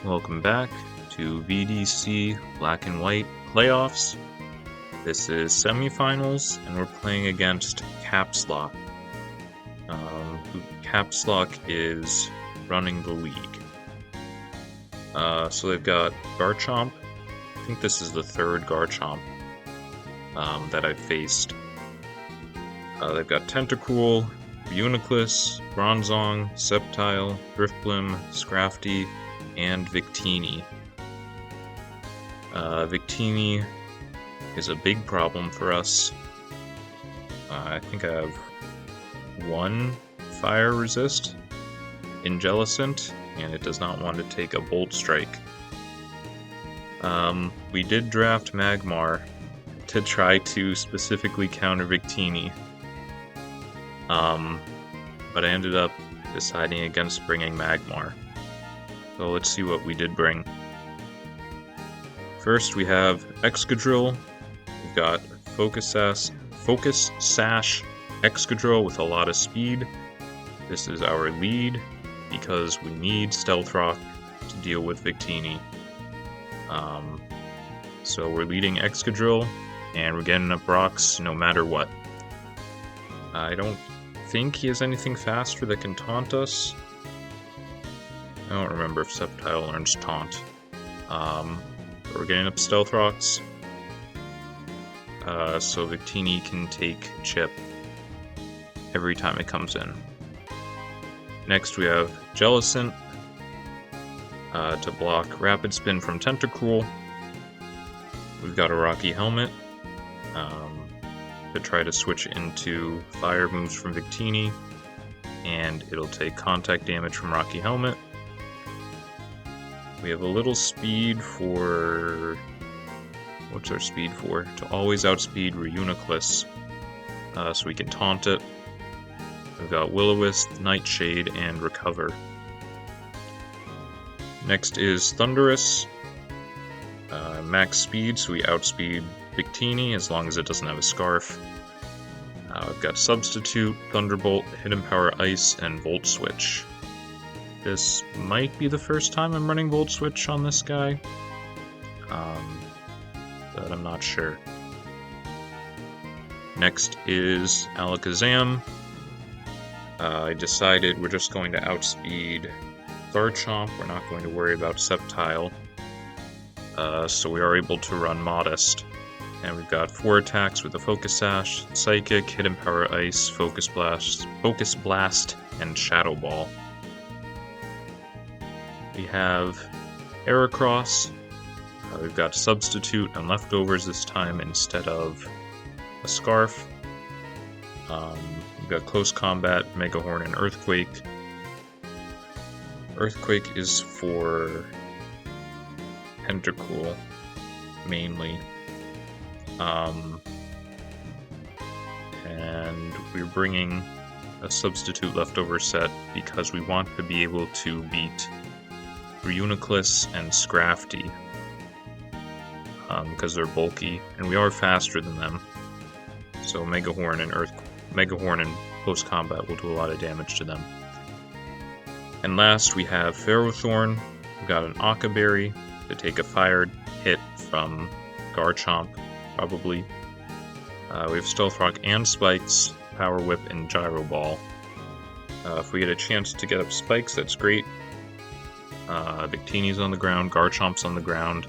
Welcome back to VDC Black and White Playoffs. This is semifinals, and we're playing against Caps Lock. Caps Lock is running the league. So they've got Garchomp. I think this is the third Garchomp that I've faced. They've got Tentacool, Uniclus, Bronzong, Sceptile, Driftblim, Scrafty, and Victini. Victini is a big problem for us. I think I have one Fire Resist in Jellicent, and it does not want to take a Bolt Strike. We did draft Magmar to try to specifically counter Victini, but I ended up deciding against bringing Magmar. So let's see what we did bring. First we have Excadrill. We've got Focus Sash Excadrill with a lot of speed. This is our lead because we need Stealth Rock to deal with Victini. So we're leading Excadrill, and we're getting up rocks no matter what. I don't think he has anything faster that can taunt us. I don't remember if Sceptile learns Taunt. But we're getting up Stealth Rocks, so Victini can take Chip every time it comes in. Next we have Jellicent to block Rapid Spin from Tentacool. We've got a Rocky Helmet to try to switch into fire moves from Victini, and it'll take contact damage from Rocky Helmet. We have a little speed for... what's our speed for? To always outspeed Reuniclus, so we can taunt it. We've got Will-O-Wisp, Nightshade, and Recover. Next is Thundurus. Max speed, so we outspeed Victini as long as it doesn't have a Scarf. We've got Substitute, Thunderbolt, Hidden Power Ice, and Volt Switch. This might be the first time I'm running Volt Switch on this guy, but I'm not sure. Next is Alakazam. I decided we're just going to outspeed Garchomp. We're not going to worry about Sceptile. So we are able to run Modest. And we've got 4 attacks with a Focus Sash, Psychic, Hidden Power Ice, Focus Blast, and Shadow Ball. We have Heracross. We've got Substitute and Leftovers this time instead of a Scarf. We've got Close Combat, Mega Horn, and Earthquake. Earthquake is for Tentacool, mainly. And we're bringing a Substitute Leftover set because we want to be able to beat Reuniclus and Scrafty, because they're bulky, and we are faster than them. So Mega Horn and Close Combat will do a lot of damage to them. And last we have Ferrothorn. We've got an Occa Berry to take a fire hit from Garchomp, probably. We have Stealth Rock and Spikes, Power Whip, and Gyro Ball. If we get a chance to get up Spikes, that's great. Victini's on the ground, Garchomp's on the ground,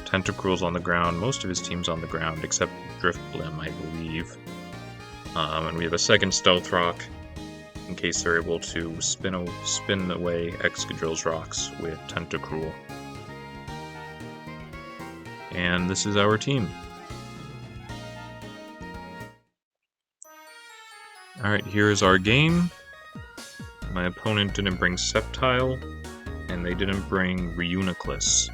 Tentacool's on the ground, most of his team's on the ground, except Driftblim, I believe. And we have a second Stealth Rock, in case they're able to spin away Excadrill's rocks with Tentacool. And this is our team. Alright, here is our game. My opponent didn't bring Sceptile, and they didn't bring Reuniclus.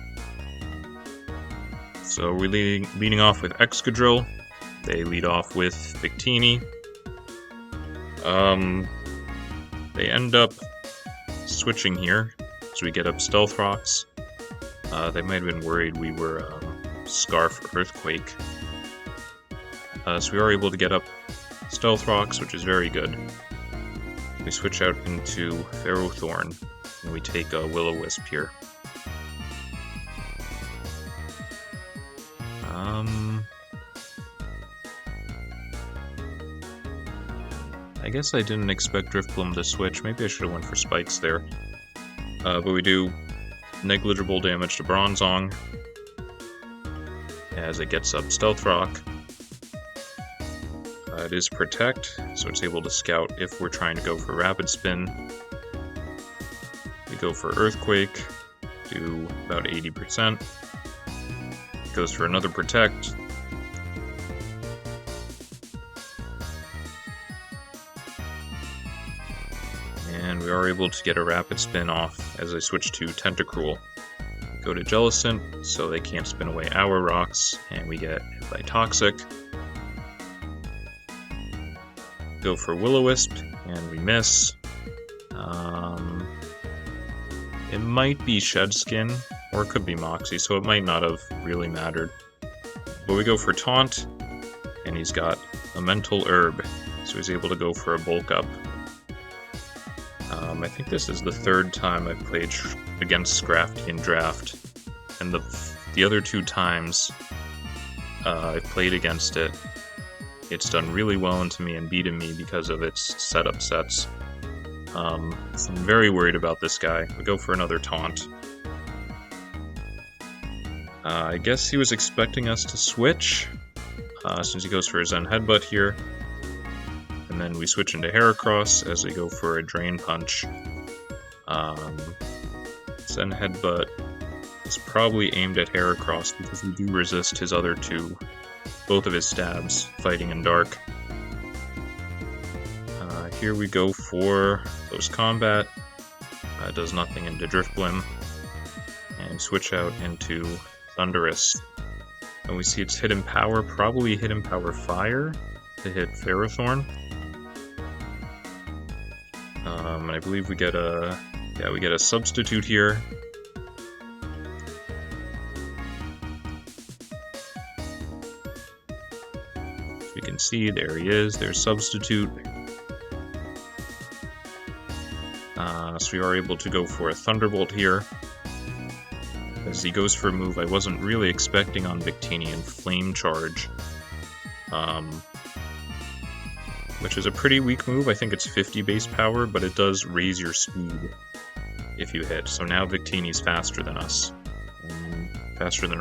So we're leading off with Excadrill. They lead off with Victini. They end up switching here, so we get up Stealth Rocks. They might have been worried we were Scarf Earthquake. So we are able to get up Stealth Rocks, which is very good. We switch out into Ferrothorn, and we take a Will-O-Wisp here. I guess I didn't expect Driftbloom to switch. Maybe I should have went for spikes there. But we do negligible damage to Bronzong as it gets up Stealth Rock. It is Protect, so it's able to scout if we're trying to go for Rapid Spin. We go for Earthquake, do about 80%. Goes for another Protect. And we are able to get a Rapid Spin off as I switch to Tentacruel. Go to Jellicent, so they can't spin away our rocks, and we get hit by Toxic. Go for Will-O-Wisp, and we miss. It might be Shedskin, or it could be Moxie, so it might not have really mattered. But we go for Taunt, and he's got a Mental Herb, so he's able to go for a Bulk Up. I think this is the third time I've played against Scrafty in Draft, and the other two times I've played against it, it's done really well into me and beaten me because of its setup sets. So I'm very worried about this guy. We go for another Taunt. I guess he was expecting us to switch, since he goes for a Zen Headbutt here. And then we switch into Heracross as we go for a Drain Punch. Zen Headbutt is probably aimed at Heracross because we do resist his other two, both of his stabs, Fighting in Dark. Here we go for Close Combat. Does nothing into Driftblim. And switch out into Thundurus. And we see its Hidden Power, probably Hidden Power Fire to hit Ferrothorn. And I believe we get a substitute here. As we can see, there he is, there's substitute. So we are able to go for a Thunderbolt here. As he goes for a move I wasn't really expecting on Victini and Flame Charge. Which is a pretty weak move. I think it's 50 base power, but it does raise your speed if you hit. So now Victini's faster than us. Faster than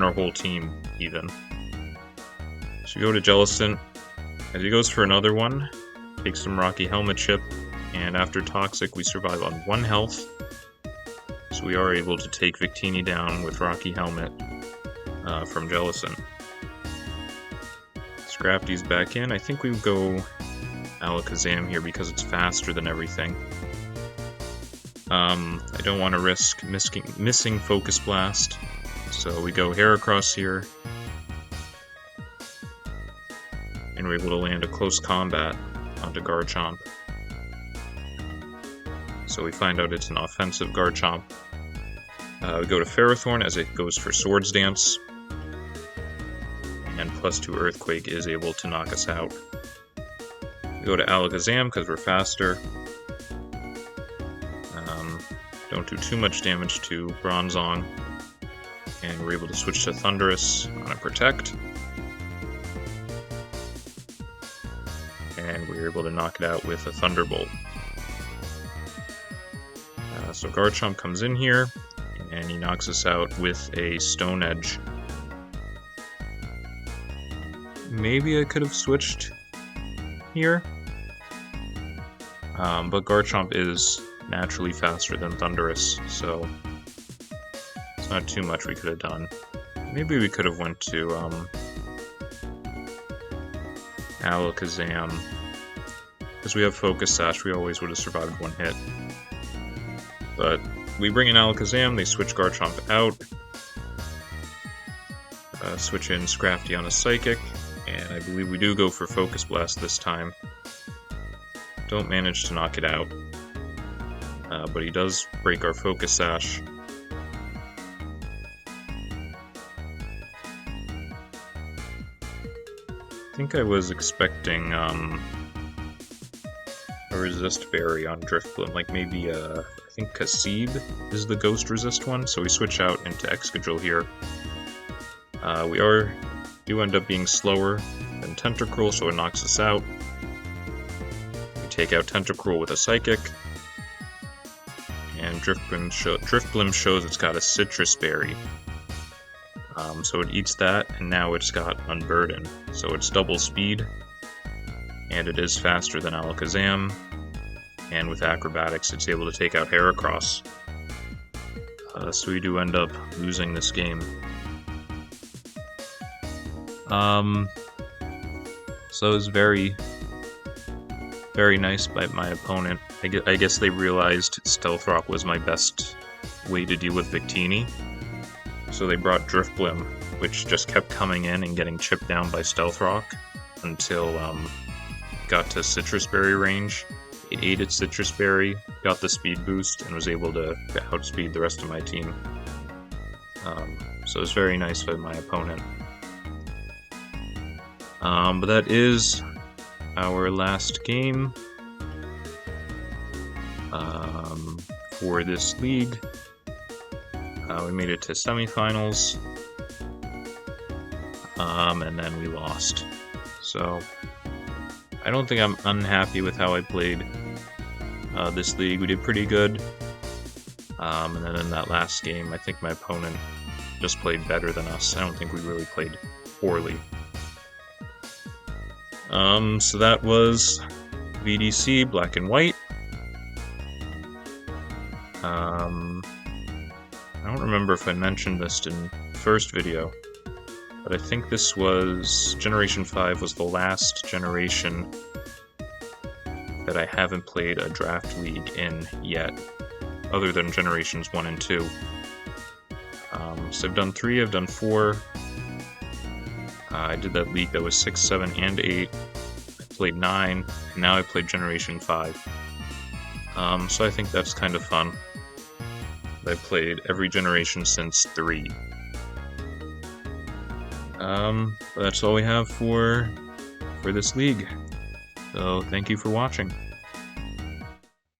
our whole team, even. So we go to Jellicent. As he goes for another one, takes some Rocky Helmet Chip, and after Toxic we survive on 1 health. So we are able to take Victini down with Rocky Helmet from Jellicent. Scrafty's back in. I think we go Alakazam here because it's faster than everything. I don't want to risk missing Focus Blast, so we go Heracross here. And we're able to land a Close Combat onto Garchomp. So we find out it's an offensive Garchomp. We go to Ferrothorn as it goes for Swords Dance. And +2 Earthquake is able to knock us out. We go to Alakazam because we're faster. Don't do too much damage to Bronzong. And we're able to switch to Thundurus on a Protect. And we're able to knock it out with a Thunderbolt. So Garchomp comes in here, and he knocks us out with a Stone Edge. Maybe I could have switched here, but Garchomp is naturally faster than Thundurus, so it's not too much we could have done. Maybe we could have went to Alakazam. Because we have Focus Sash, we always would have survived 1 hit. But we bring in Alakazam, they switch Garchomp out. Switch in Scrafty on a Psychic, and I believe we do go for Focus Blast this time. Don't manage to knock it out. But he does break our Focus Sash. I think I was expecting a Resist Berry on Driftbloom, like maybe I think Kasib is the Ghost Resist one, so we switch out into Excadrill here. We do end up being slower than Tentacruel, so it knocks us out. We take out Tentacruel with a Psychic. And Driftblim shows it's got a Citrus Berry. So it eats that, and now it's got Unburden. So it's double speed, and it is faster than Alakazam. And with Acrobatics, it's able to take out Heracross. So we do end up losing this game. So it was very, very nice by my opponent. I guess they realized Stealth Rock was my best way to deal with Victini. So they brought Driftblim, which just kept coming in and getting chipped down by Stealth Rock until got to Citrus Berry range. It ate its Citrus Berry, got the speed boost, and was able to outspeed the rest of my team. So it was very nice by my opponent. But that is our last game for this league. We made it to semifinals, and then we lost. So I don't think I'm unhappy with how I played this league. We did pretty good, and then in that last game, I think my opponent just played better than us. I don't think we really played poorly. So that was VDC Black and White. I don't remember if I mentioned this in the first video, but I think this was Generation 5 was the last generation that I haven't played a draft league in yet, other than Generations 1 and 2. So I've done 3, I've done 4. I did that league that was 6, 7, and 8. I played 9, and now I played Generation 5. So I think that's kind of fun. I played every generation since 3. But that's all we have for this league. So thank you for watching.